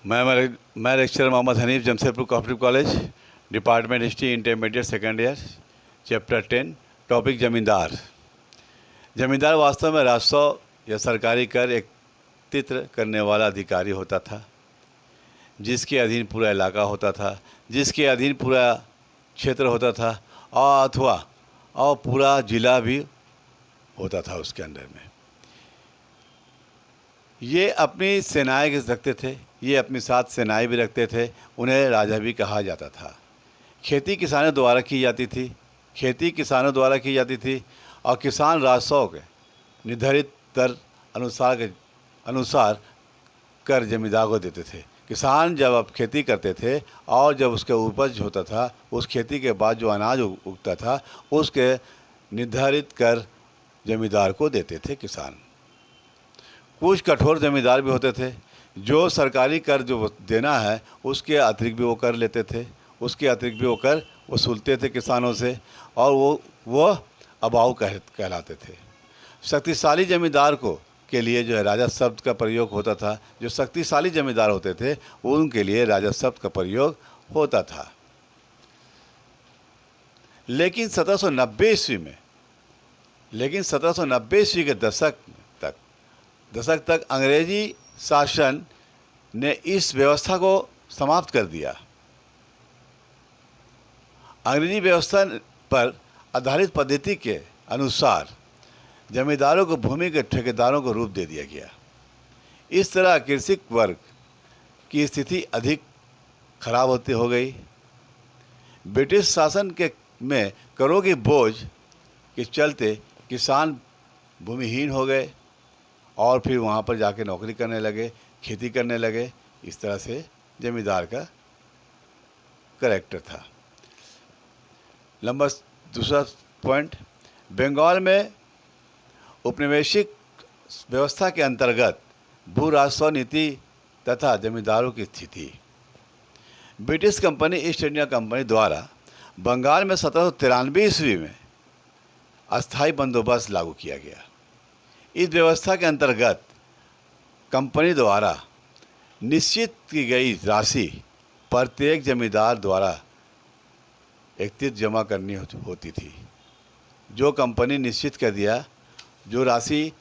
मैं lecturer Mohammad Hanif, Jamshedpur cooperative college, department history, intermediate second year, chapter 10, topic zamindar. Zamindar वास्तव में राजस्व या सरकारी कर एकत्रित करने वाला अधिकारी होता था, जिसके अधीन पूरा इलाका होता था, जिसके अधीन पूरा क्षेत्र होता था और पूरा ज़िला भी होता था उसके अंदर में। ये अपनी सेनाएं रखते थे, ये अपने साथ सेनाएं भी रखते थे, उन्हें राजा भी कहा जाता था। खेती किसानों द्वारा की जाती थी और किसान राजस्व के निर्धारित दर अनुसार कर जमींदार को देते थे। किसान जब अब खेती करते थे और जब उसका उपज होता था, उस खेती के बाद जो अनाज उगता था, उसके निर्धारित कर जमींदार को देते थे किसान। कुछ कठोर जमींदार भी होते थे जो सरकारी कर जो देना है उसके अतिरिक्त भी वो कर लेते थे, उसके अतिरिक्त भी वो कर वसूलते थे किसानों से, और वो अबाऊ कहलाते थे। शक्तिशाली जमींदार के लिए जो है राजा शब्द का प्रयोग होता था। जो शक्तिशाली जमींदार होते थे उनके लिए राजा शब्द का प्रयोग होता था। लेकिन 1790 ईस्वी के दशक तक अंग्रेजी शासन ने इस व्यवस्था को समाप्त कर दिया। अंग्रेजी व्यवस्था पर आधारित पद्धति के अनुसार जमींदारों को भूमि के ठेकेदारों को रूप दे दिया गया। इस तरह कृषक वर्ग की स्थिति अधिक खराब हो गई। ब्रिटिश शासन में करों के बोझ के चलते किसान भूमिहीन हो गए और फिर वहाँ पर जाके नौकरी करने लगे, खेती करने लगे। इस तरह से जमींदार का कैरेक्टर था। दूसरा पॉइंट, बंगाल में औपनिवेशिक व्यवस्था के अंतर्गत भू राजस्व नीति तथा जमींदारों की स्थिति। British company east India company द्वारा बंगाल में 1793 ईस्वी में अस्थायी बंदोबस्त लागू किया गया। इस व्यवस्था के अंतर्गत कंपनी द्वारा निश्चित की गई राशि प्रत्येक जमींदार द्वारा एकत्रित जमा करनी होती थी। जो कंपनी जो राशि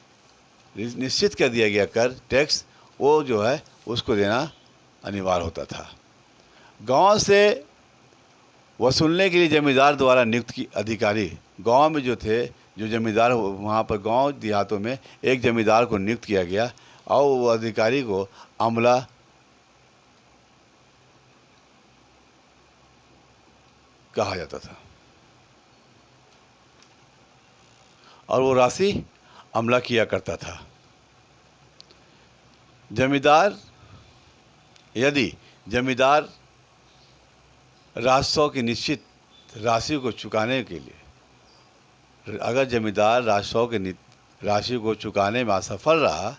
निश्चित कर दिया गया कर टैक्स, वो जो है उसको देना अनिवार्य होता था। गांव से वसूलने के लिए जमींदार द्वारा नियुक्त की अधिकारी, गांव में जो थे, जो जमींदार वहाँ पर गांव देहातों में एक जमींदार को नियुक्त किया गया और वो अधिकारी को अमला कहा जाता था और वो राशि अमला किया करता था। यदि जमींदार राजस्व की निश्चित राशि को चुकाने के लिए, अगर जमींदार राजस्व की राशि को चुकाने में असफल रहा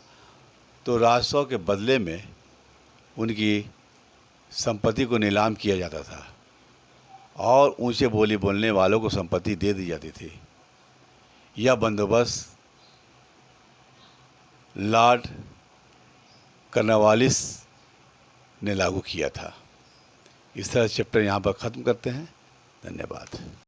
तो राजस्व के बदले में उनकी संपत्ति को नीलाम किया जाता था और ऊंचे बोली बोलने वालों को संपत्ति दे दी जाती थी। यह बंदोबस्त लॉर्ड कॉर्नवालिस ने लागू किया था। इस तरह चैप्टर यहाँ पर ख़त्म करते हैं। धन्यवाद।